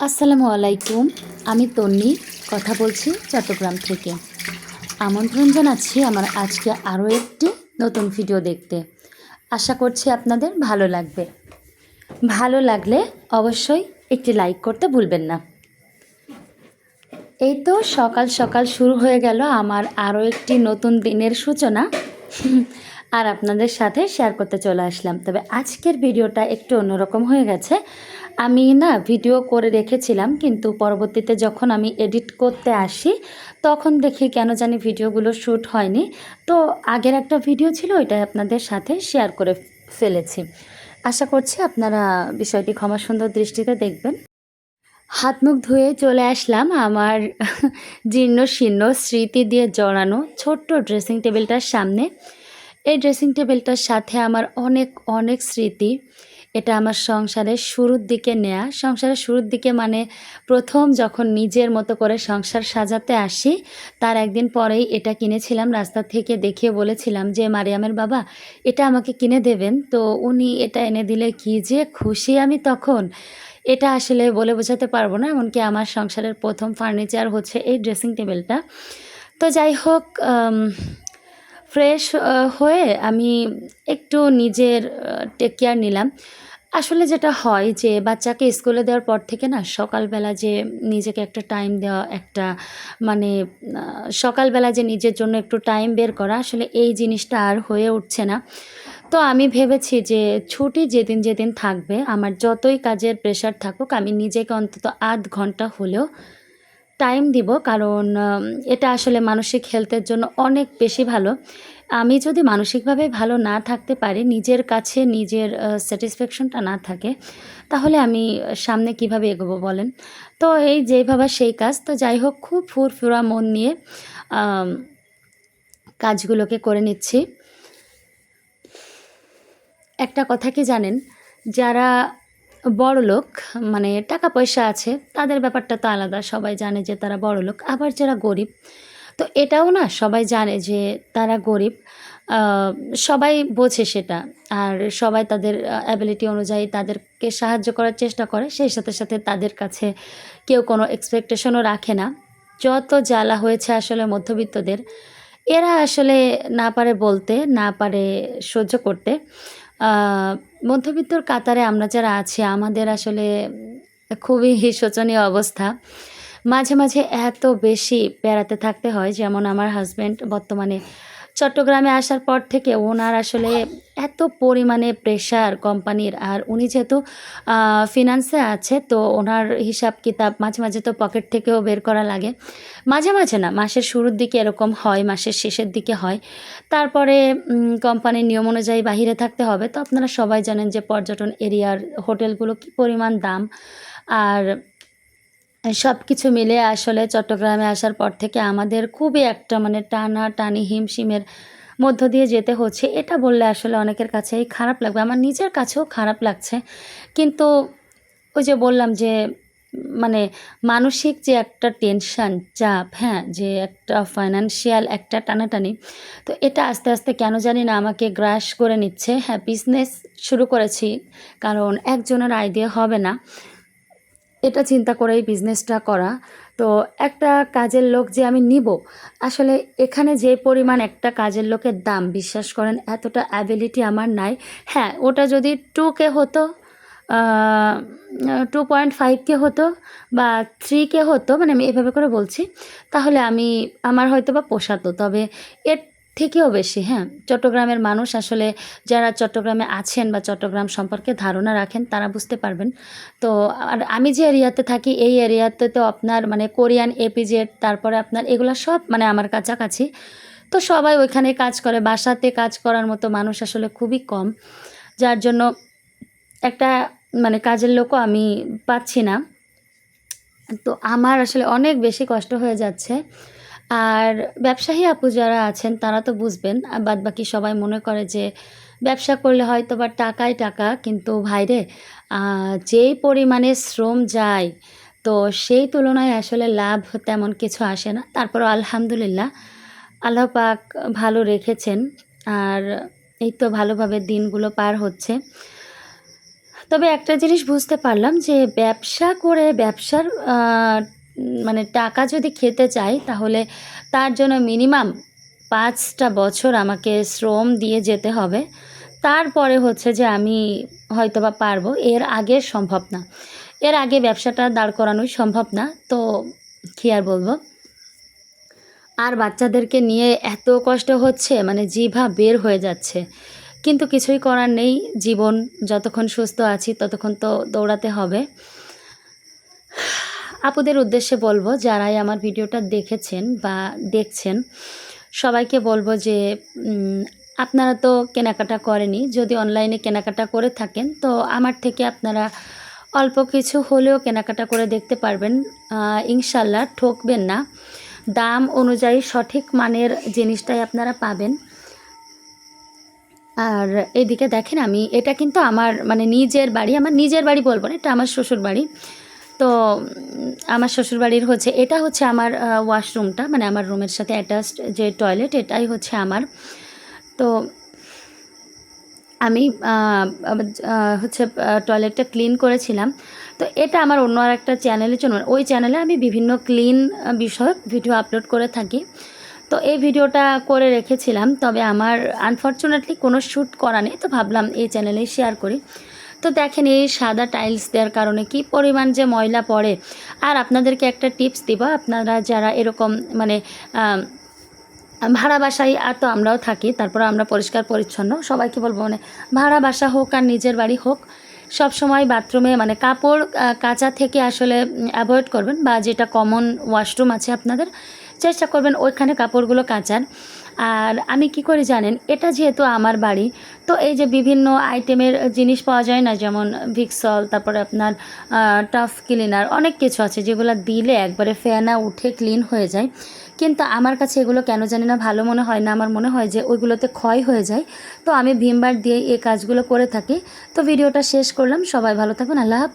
আসসালামু আলাইকুম। আমি তন্নি কথা বলছি চট্টগ্রাম থেকে। আমন্ত্রণ জানাচ্ছি আমার আজকে আরও একটি নতুন ভিডিও দেখতে। আশা করছি আপনাদের ভালো লাগবে। ভালো লাগলে অবশ্যই একটি লাইক করতে ভুলবেন না। এই তো সকাল সকাল শুরু হয়ে গেল আমার আরও একটি নতুন দিনের সূচনা। আর আপনাদের সাথে শেয়ার করতে চলে আসলাম। তবে আজকের ভিডিওটা একটু অন্যরকম হয়ে গেছে। আমি ভিডিও করে রেখেছিলাম, কিন্তু পরবর্তীতে যখন আমি এডিট করতে আসি তখন দেখি কেন জানি ভিডিওগুলো শ্যুট হয়নি। তো আগের একটা ভিডিও ছিল, ওইটাই আপনাদের সাথে শেয়ার করে ফেলেছি। আশা করছি আপনারা বিষয়টি ক্ষমা সুন্দর দৃষ্টিতে দেখবেন। হাত মুখ ধুয়ে চলে আসলাম আমার জীর্ণ শীর্ণ স্মৃতি দিয়ে জড়ানো ছোট্ট ড্রেসিং টেবিলটার সামনে। এই ড্রেসিং টেবিলটার সাথে আমার অনেক অনেক স্মৃতি। এটা আমার সংসারের শুরুর দিকে নেয়া। সংসারের শুরুর দিকে মানে প্রথম যখন নিজের মতো করে সংসার সাজাতে আসি, তার একদিন পরেই এটা কিনেছিলাম। রাস্তা থেকে দেখিয়ে বলেছিলাম যে, মারিয়ামের বাবা এটা আমাকে কিনে দেবেন। তো উনি এটা এনে দিলে কী যে খুশি আমি তখন, এটা আসলে বলে বোঝাতে পারবো না। এমনকি আমার সংসারের প্রথম ফার্নিচার হচ্ছে এই ড্রেসিং টেবিলটা। তো যাই হোক, ফ্রেশ হয়ে আমি একটু নিজের টেক কেয়ার নিলাম। আসলে যেটা হয় যে বাচ্চাকে স্কুলে দেওয়ার পর থেকে সকালবেলা যে নিজেকে একটা টাইম দেওয়া, একটা মানে সকালবেলা যে নিজের জন্য একটু টাইম বের করা, আসলে এই জিনিসটা আর হয়ে উঠছে না। তো আমি ভেবেছি যে ছুটি যেদিন যেদিন থাকবে, আমার যতই কাজের প্রেশার থাকুক, আমি নিজেকে অন্তত আধ ঘন্টা হলেও টাইম দিব। কারণ এটা আসলে মানসিক হেলথের জন্য অনেক বেশি ভালো। আমি যদি মানসিকভাবে ভালো না থাকতে পারি, নিজের কাছে নিজের স্যাটিসফ্যাকশনটা না থাকে, তাহলে আমি সামনে কিভাবে এগোবো বলেন? তো এই যেই ভাবা সেই কাজ। তো যাই হোক, খুব ফুরফুরা মন নিয়ে কাজগুলোকে করে নিচ্ছি। একটা কথা কি জানেন? যারা বড়লোক, মানে টাকা পয়সা আছে, তাদের ব্যাপারটা তো আলাদা। সবাই জানে যে তারা বড়লোক। আবার যারা গরিব, তো এটাও সবাই জানে যে তারা গরিব। আ সবাই বোঝে সেটা। আর সবাই তাদের অ্যাবিলিটি অনুযায়ী তাদেরকে সাহায্য করার চেষ্টা করে। সেই সাথে সাথে তাদের কাছে কেউ কোনো এক্সপেকটেশনও রাখে না। যত জ্বালা হয়েছে আসলে মধ্যবিত্তদের, এরা আসলে না পারে বলতে, না পারে সহ্য করতে। আ মধ্যবিত্তর কাতারে আমরা যারা আছি, আমাদের আসলে খুবই শোচনীয় অবস্থা। মাঝে মাঝে এত বেশি প্যারাতে থাকতে হয়। যেমন আমার হাসব্যান্ড বর্তমানে চট্টগ্রামে আসার পর থেকে ওনার আসলে এত পরিমাণে প্রেশার কোম্পানির। আর উনি যেহেতু ফিন্যান্সে আছে, তো ওনার হিসাব কিতাব মাঝে মাঝে তো পকেট থেকেও বের করা লাগে। মাঝে মাঝে না, মাসের শুরুর দিকে এরকম হয়, মাসের শেষের দিকে হয়। তারপরে কোম্পানির নিয়ম অনুযায়ী বাহিরে থাকতে হবে। তো আপনারা সবাই জানেন যে পর্যটন এরিয়ার হোটেলগুলো কী পরিমাণ দাম। আর সব কিছু মিলে আসলে চট্টগ্রামে আসার পর থেকে আমাদের খুবই একটা টানাটানি হিমশিমের মধ্য দিয়ে যেতে হচ্ছে। এটা বললে আসলে অনেকের কাছেই খারাপ লাগবে। আমার নিজের কাছেও খারাপ লাগছে। কিন্তু ওই যে বললাম যে মানে মানসিক যে একটা টেনশন, চাপ, হ্যাঁ? যে একটা ফাইন্যান্সিয়াল একটা টানাটানি, তো এটা আস্তে আস্তে কেন জানি না আমাকে গ্রাস করে নিচ্ছে। হ্যাঁ, বিজনেস শুরু করেছি, কারণ একজনের আয় দিয়ে হবে না। এটা চিন্তা করেই বিজনেসটা করা। তো একটা কাজের লোক যে আমি নিব, আসলে এখানে যে পরিমাণ একটা কাজের লোকের দাম, বিশ্বাস করেন এতটা অ্যাবিলিটি আমার নাই। হ্যাঁ, ওটা যদি 2K হতো, আ 2.5K হতো বা 3K হতো, মানে আমি এভাবে করে বলছি, তাহলে আমার হয়তোবা পোষাতো। তবে এর থেকেও বেশি, হ্যাঁ, চট্টগ্রামের মানুষ আসলে, যারা চট্টগ্রামে আছেন বা চট্টগ্রাম সম্পর্কে ধারণা রাখেন, তারা বুঝতে পারবেন। তো আর আমি যে এরিয়াতে থাকি, এই এরিয়াতে তো আপনার কোরিয়ান এপিজেড, তারপরে আপনার এগুলা সব আমার কাছাকাছি। তো সবাই ওইখানে কাজ করে। বাসাতে কাজ করার মতো মানুষ আসলে খুবই কম। যার জন্য একটা কাজের লোকও আমি পাচ্ছি না। তো আমার আসলে অনেক বেশি কষ্ট হয়ে যাচ্ছে। আর ব্যবসায়ী আপু যারা আছেন তারা তো বুঝবেন। বাদবাকি সবাই মনে করে যে ব্যবসা করলে হয়তোবা টাকাই টাকা। কিন্তু ভাইরে, যেই পরিমাণে শ্রম যায়, তো সেই তুলনায় আসলে লাভ তেমন কিছু আসে না। তারপরেও আলহামদুলিল্লাহ, আল্লাহ পাক ভালো রেখেছেন। আর এই তো ভালোভাবে দিনগুলো পার হচ্ছে। তবে একটা জিনিস বুঝতে পারলাম যে ব্যবসা করে ব্যবসার মানে টাকা যদি খেতে চাই তাহলে তার জন্য মিনিমাম 5টা বছর আমাকে শ্রম দিয়ে যেতে হবে। তারপরে হচ্ছে যে আমি হয়তোবা পারবো। এর আগে সম্ভব না। এর আগে ব্যবসাটা দাঁড় করানোই সম্ভব না। তো কী আর বলব? আর বাচ্চাদেরকে নিয়ে এত কষ্ট হচ্ছে, মানে জিভা বের হয়ে যাচ্ছে। কিন্তু কিছুই করার নেই। জীবন যতক্ষণ সুস্থ আছি ততক্ষণ তো দৌড়াতে হবে। আপুদের উদ্দেশ্যে বলবো, যারাই আমার ভিডিওটা দেখেছেন বা দেখছেন, সবাইকে বলবো যে আপনারা তো কেনাকাটা করেনই। যদি অনলাইনে কেনাকাটা করে থাকেন তো আমার থেকে আপনারা অল্প কিছু হলেও কেনাকাটা করে দেখতে পারবেন। ইনশাল্লাহ ঠকবেন না। দাম অনুযায়ী সঠিক মানের জিনিসটাই আপনারা পাবেন। আর এদিকে দেখেন, এটা কিন্তু আমার মানে নিজের বাড়ি। আমার নিজের বাড়ি বলবো না, এটা আমার শ্বশুরবাড়ি। তো আমার শ্বশুরবাড়ির এটা হচ্ছে আমার ওয়াশরুমটা, মানে আমার রুমের সাথে অ্যাটাচড যে টয়লেট, এটাই হচ্ছে আমার। তো আমি টয়লেটটা ক্লিন করেছিলাম। তো এটা আমার অন্য আরেকটা চ্যানেলের জন্য, ওই চ্যানেলে আমি বিভিন্ন ক্লিন বিষয়ক ভিডিও আপলোড করে থাকি। তো এই ভিডিওটা করে রেখেছিলাম, তবে আমার আনফরচুনেটলি কোনো শ্যুট করা নেই। তো ভাবলাম এই চ্যানেলেই শেয়ার করি। তো দেখেন, এই সাদা টাইলস দেওয়ার কারণে কি পরিমাণ যে ময়লা পড়ে। আর আপনাদেরকে একটা টিপস দিব, আপনারা যারা এরকম মানে ভাড়া বাসায়, আর তো আমরাও থাকি, তারপরে আমরা পরিষ্কার পরিচ্ছন্ন, সবাইকে বলবো মানে ভাড়া বাসা হোক আর নিজের বাড়ি হোক, সব সময় বাথরুমে মানে কাপড় কাচা থেকে আসলে অ্যাভয়েড করবেন, বা যেটা কমন ওয়াশরুম আছে আপনাদের, চেষ্টা করবেন ওইখানে কাপড়গুলো কাচার। আর আমি কি করি জানেন, এটা যেহেতু আমার বাড়ি, তো এই যে বিভিন্ন আইটেমের জিনিস পাওয়া যায় না, যেমন ভিক্সল, তারপরে আপনার টাফ ক্লিনার, অনেক কিছু আছে যেগুলো দিলে একবারে ফেনা উঠে ক্লিন হয়ে যায়। কিন্তু আমার কাছে এগুলো কেন জানি না ভালো মনে হয় না। আমার মনে হয় যে ওইগুলোতে ক্ষয় হয়ে যায়। তো আমি ভিম বার দিয়ে এই কাজগুলো করে থাকি। তো ভিডিওটা শেষ করলাম। সবাই ভালো থাকুন। আল্লাহ হাফেজ।